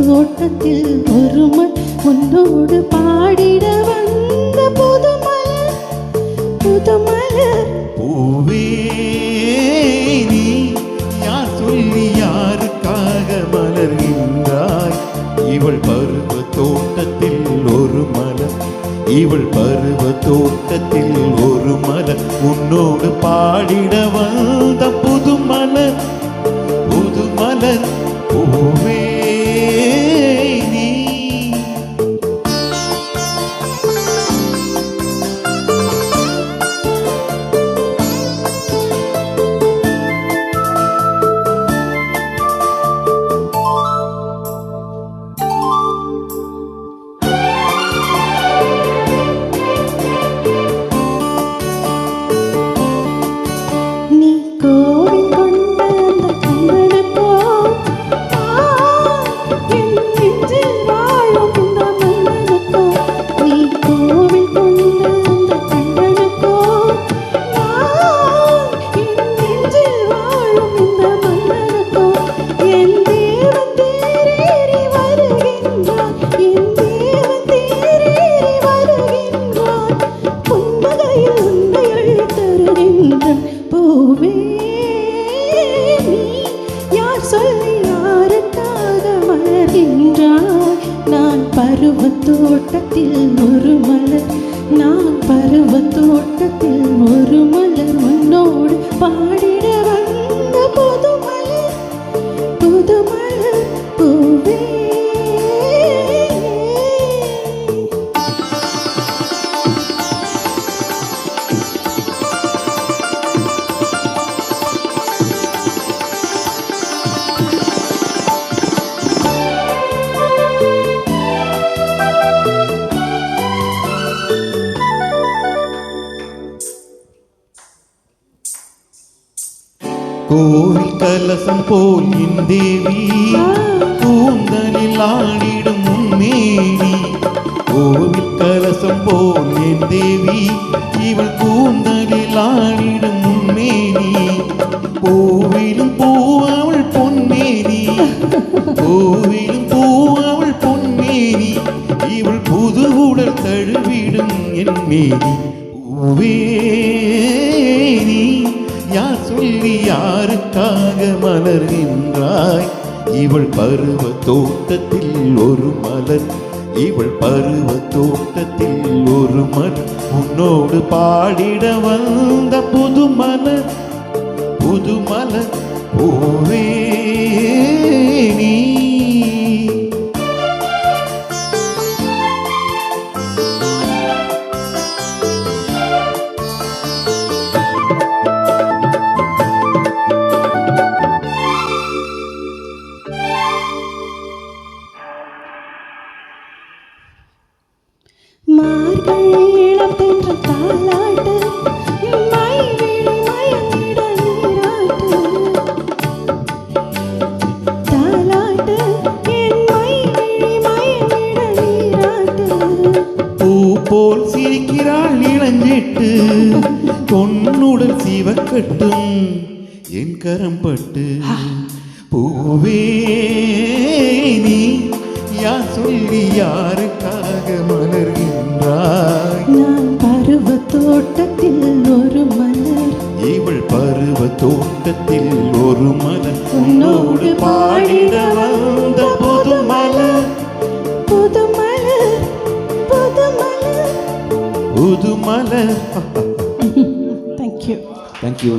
தோட்டத்தில் ஒரு உன்னோடு பாடிட வந்த புதுமலர் புதுமலர். பூவே நீ யார் சொல்லி யாருக்காக மலர்கின்றாய்? இவள் பருவ தோட்டத்தில் ஒரு மலர், இவள் பருவ தோட்டத்தில் ஒரு மலர், உன்னோடு பாடிட வந்த புதுமலர் புதுமலர். பூவே நான் பருவ தோட்டத்தில் ஒரு மலர், நான் பருவ தோட்டத்தில் ஒரு மலர், உன்னோடு பாடிட வந்த புதுமலர் புதுமலர். பூவே கோவில் கலசம் போல் என் தேவி கூந்தலில் ஆடிடும் உன்மேனி. கோவில் கலசம் போல் என் தேவி இவள் கூந்தலில் ஆடிடும் உன்மேனி. கோவிலும் பூவள் பொன்மேனி, கோவிலும் பூவள் பொன்மேனி, இவள் புது உடல் தழுவிடும் என் மேனி. பூவே நீ யார் சொல்லி யாருக்காக மலர்கின்றாய்? இவள் பருவ தோட்டத்தில் ஒரு மலர், இவள் பருவ தோட்டத்தில் ஒரு மலர், உன்னோடு பாடிட வந்த புதுமலர் புதுமலர். பூவே நீ மார்கழியிளம் தென்ற தாலாட்டு மைவிழி மயங்கிட நீராட்டு. தாலாட்டு என் மைவிழி மயங்கிட நீராட்டு. பூ போல் சிரிக்கிறாள் இளஞ்சிட்டு, பொன்னுடல் சிவக்கட்டும் என் கரம்பட்டு. பூவே நீ யார் சொல்லி யாருக்காக மலர்கின்றாய்? நான் பருவ தோட்டத்தில் பூவ தோட்டத்தில் ஒரு மலர் உன்னோடு பாடிட வந்த புது மலர் புது மலர் புது மலர் புது மலர் தேங்க்யூ தேங்க்யூ